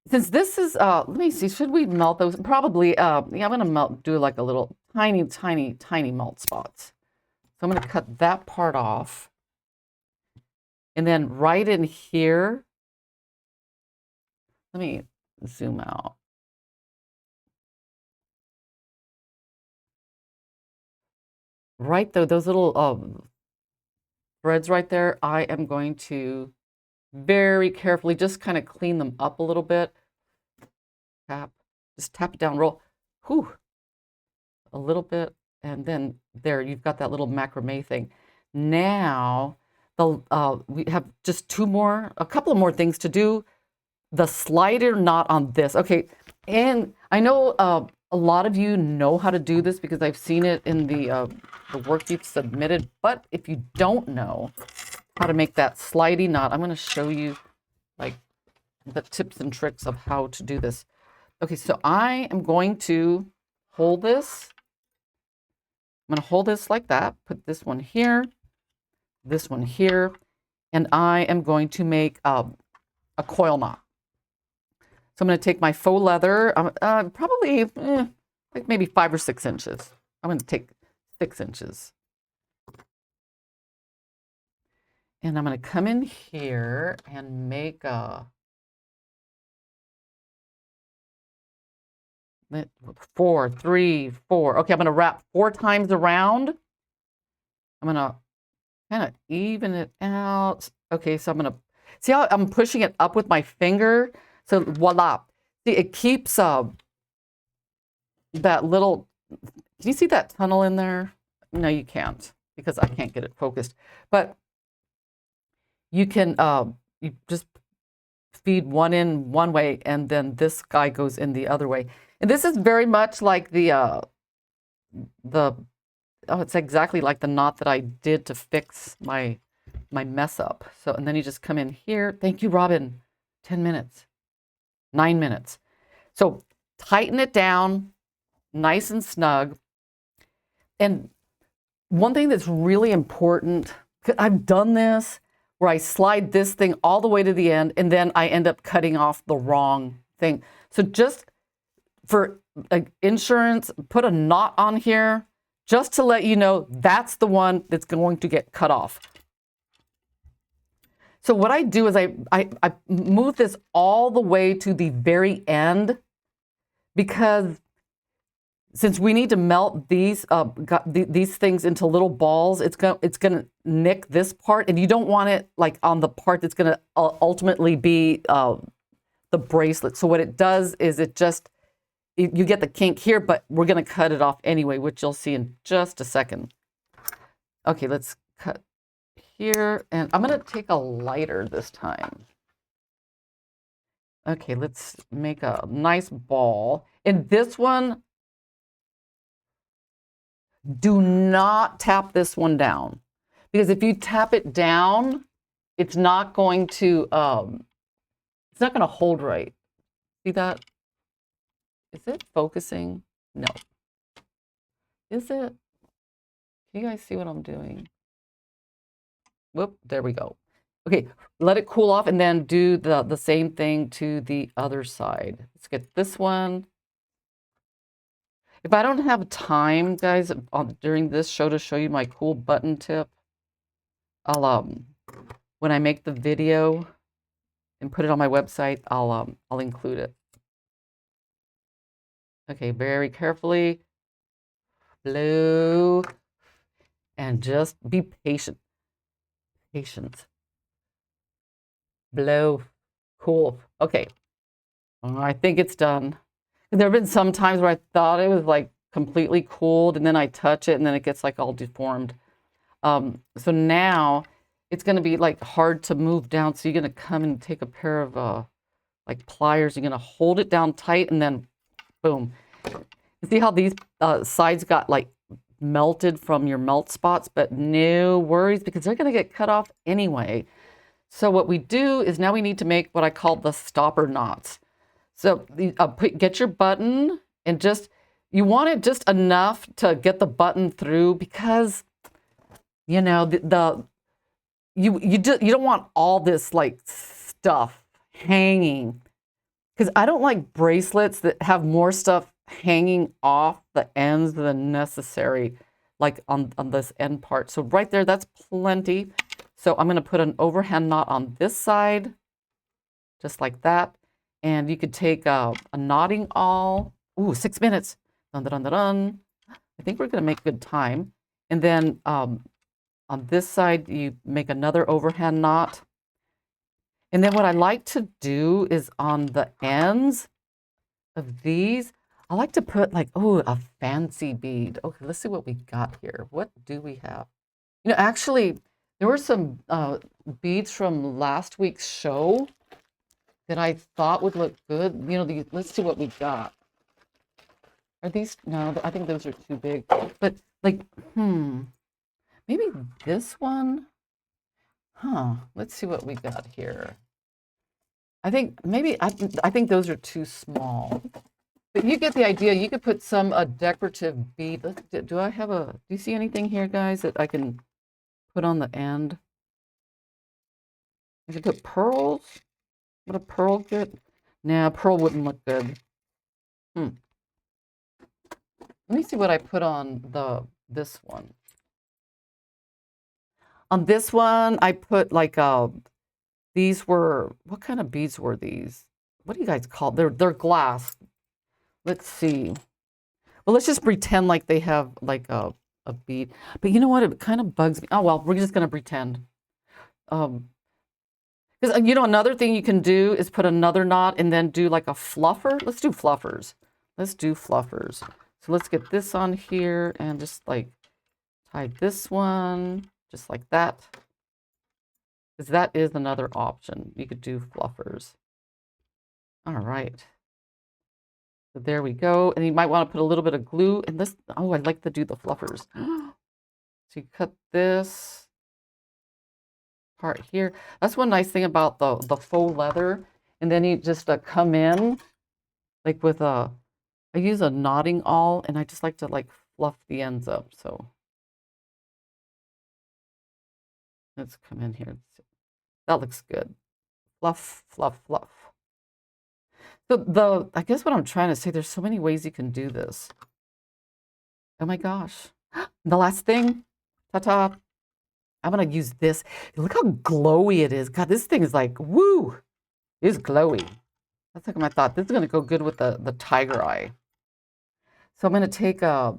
Speaker 1: since this is, let me see, should we melt those? Probably, yeah, I'm gonna do like a little tiny, tiny, tiny melt spots. So I'm gonna cut that part off. And then right in here, let me zoom out. Right there, those little threads right there, I am going to very carefully just kind of clean them up a little bit. Tap, just tap it down, roll, whew, a little bit, and then there, you've got that little macrame thing. Now, we have just a couple of more things to do. The slider knot on this. Okay, and I know a lot of you know how to do this because I've seen it in the work you've submitted, but if you don't know, how to make that slidey knot. I'm going to show you like the tips and tricks of how to do this. Okay, so I am going to hold this. I'm going to hold this like that, put this one here, and I am going to make a coil knot. So I'm going to take my faux leather, probably like maybe 5 or 6 inches. I'm going to take 6 inches. And I'm going to come in here and make a 4, 3, 4. Okay, I'm going to wrap 4 times around. I'm going to kind of even it out. Okay, so I'm going to see how I'm pushing it up with my finger. So voila. See, it keeps that little, can you see that tunnel in there? No, you can't because I can't get it focused. But you can you just feed one in one way and then this guy goes in the other way. And this is very much like oh, it's exactly like the knot that I did to fix my mess up. So, and then you just come in here. Thank you, Robin. 10 minutes, 9 minutes. So tighten it down, nice and snug. And one thing that's really important, I've done this, where I slide this thing all the way to the end, and then I end up cutting off the wrong thing. So just for insurance, put a knot on here, just to let you know that's the one that's going to get cut off. So what I do is I move this all the way to the very end, because since we need to melt these things into little balls, it's gonna nick this part, and you don't want it like on the part that's gonna ultimately be the bracelet. So what it does is you get the kink here, but we're gonna cut it off anyway, which you'll see in just a second. Okay, let's cut here, and I'm gonna take a lighter this time. Okay, let's make a nice ball. And this one, do not tap this one down, because if you tap it down, it's not going to hold right. See that? Is it focusing? No. Is it? Can you guys see what I'm doing? Whoop, there we go. Okay, let it cool off and then do the same thing to the other side. Let's get this one. If I don't have time, guys, during this show to show you my cool button tip, I'll when I make the video and put it on my website, I'll include it. Okay, very carefully blow and just be patient. Patient. Blow. Cool. Okay. I think it's done. There have been some times where I thought it was like completely cooled, and then I touch it and then it gets like all deformed. So now it's going to be like hard to move down. So you're going to come and take a pair of like pliers. You're going to hold it down tight and then boom. See how these sides got like melted from your melt spots, but no worries because they're going to get cut off anyway. So what we do is now we need to make what I call the stopper knots. So get your button and you want it just enough to get the button through, because you know you don't want all this like stuff hanging, because I don't like bracelets that have more stuff hanging off the ends than necessary, like on this end part. So right there, that's plenty. So I'm going to put an overhand knot on this side, just like that. And you could take a knotting awl. Ooh, 6 minutes. Dun, dun, dun, dun. I think we're going to make good time. And then on this side, you make another overhand knot. And then what I like to do is on the ends of these, I like to put like, oh, a fancy bead. Okay, let's see what we got here. What do we have? You know, actually, there were some beads from last week's show that I thought would look good. You know, let's see what we got. Are these? No, I think those are too big. But like, maybe this one. Let's see what we got here. I think maybe, I think those are too small. But you get the idea. You could put some decorative bead. Do I have do you see anything here, guys, that I can put on the end? I could put pearls. Would a pearl get? Nah, pearl wouldn't look good. Let me see what I put on this one. On this one, I put like these were, what kind of beads were these? What do you guys call? They're glass. Let's see. Well, let's just pretend like they have like a bead. But you know what? It kind of bugs me. Oh well, we're just gonna pretend. Because you know, another thing you can do is put another knot and then do like a fluffer. Let's do fluffers. Let's do fluffers. So let's get this on here and just like tie this one just like that. Because that is another option. You could do fluffers. All right. So there we go. And you might want to put a little bit of glue in this. Oh, I like to do the fluffers. So you cut this part here. That's one nice thing about the faux leather. And then you just come in like with I use a knotting awl, and I just like to like fluff the ends up. So let's come in here. That looks good. Fluff, fluff, fluff. So I guess what I'm trying to say, there's so many ways you can do this. Oh my gosh. The last thing, ta-ta. I'm gonna use this. Look how glowy it is. God, this thing is like, woo, it's glowy. That's like my thought. This is gonna go good with the tiger eye. So I'm gonna take a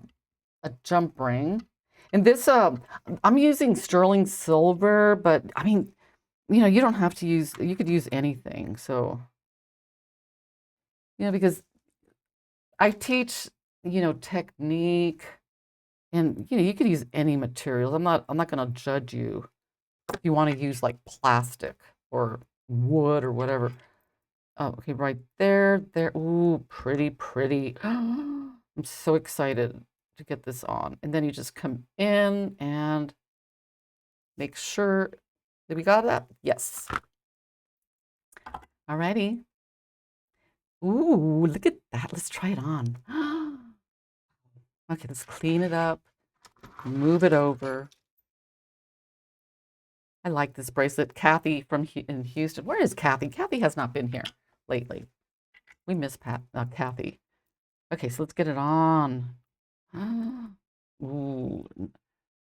Speaker 1: jump ring. And this, I'm using sterling silver, but I mean, you know, you don't have to use, you could use anything. So, you know, because I teach, you know, technique, and you know, you could use any materials. I'm not going to judge you if you want to use like plastic or wood or whatever. Oh, okay, right there. Ooh, pretty, pretty. I'm so excited to get this on. And then you just come in and make sure that we got that. Yes. Alrighty. Ooh, look at that. Let's try it on. Okay, let's clean it up, move it over. I like this bracelet. Kathy from in Houston. Where is Kathy? Kathy has not been here lately. We miss Kathy. Okay, so let's get it on. Ooh,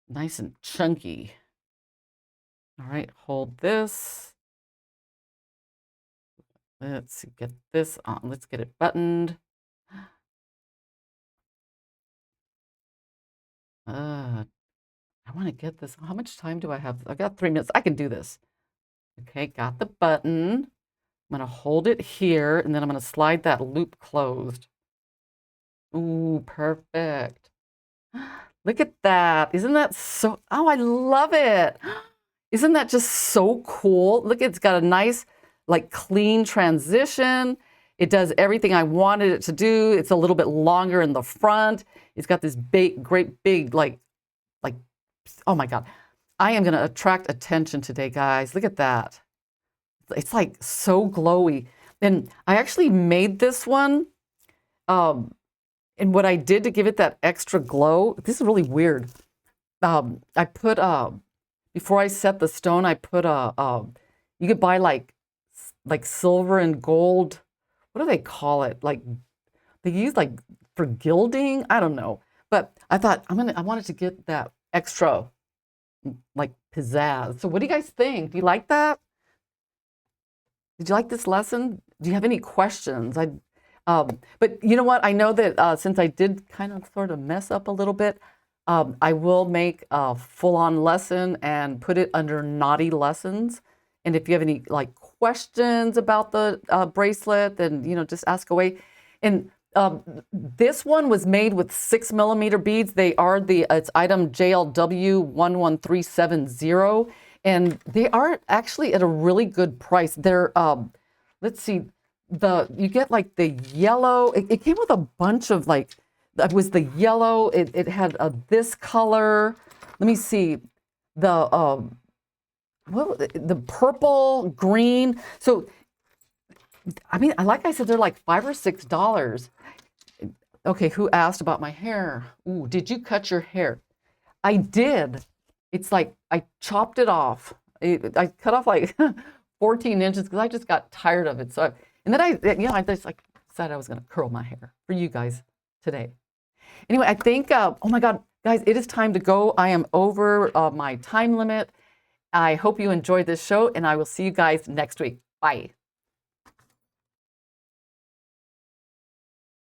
Speaker 1: nice and chunky. All right, hold this. Let's get this on. Let's get it buttoned. I want to get this. How much time do I have? I got 3 minutes. I can do this. Okay, got the button. I'm going to hold it here, and then I'm going to slide that loop closed. Ooh, perfect. Look at that. Isn't that so? Oh, I love it. Isn't that just so cool? Look, it's got a nice, like, clean transition. It does everything I wanted it to do. It's a little bit longer in the front. It's got this big, great big, like, oh my God. I am going to attract attention today, guys. Look at that. It's like so glowy. And I actually made this one. And what I did to give it that extra glow, this is really weird. I put, before I set the stone, I put you could buy like silver and gold. What do they call it? Like they use like for gilding. I don't know. But I thought I wanted to get that extra like pizzazz. So what do you guys think? Do you like that? Did you like this lesson? Do you have any questions? But you know what? I know that since I did kind of sort of mess up a little bit, I will make a full-on lesson and put it under naughty lessons. And if you have any like questions about the bracelet, then you know just ask away. And this one was made with 6mm beads. They are it's item JLW 11370, and they are actually at a really good price. They're let's see, you get like the yellow. It came with a bunch of like, it was the yellow. It had this color. Let me see, the what the purple, green. So, I mean, like I said, they're like $5 or $6. Okay, who asked about my hair? Ooh, did you cut your hair? I did. It's like I chopped it off. I cut off like 14 inches because I just got tired of it. So, and then I just like decided I was going to curl my hair for you guys today. Anyway, I think, oh my God, guys, it is time to go. I am over my time limit. I hope you enjoyed this show, and I will see you guys next week. Bye.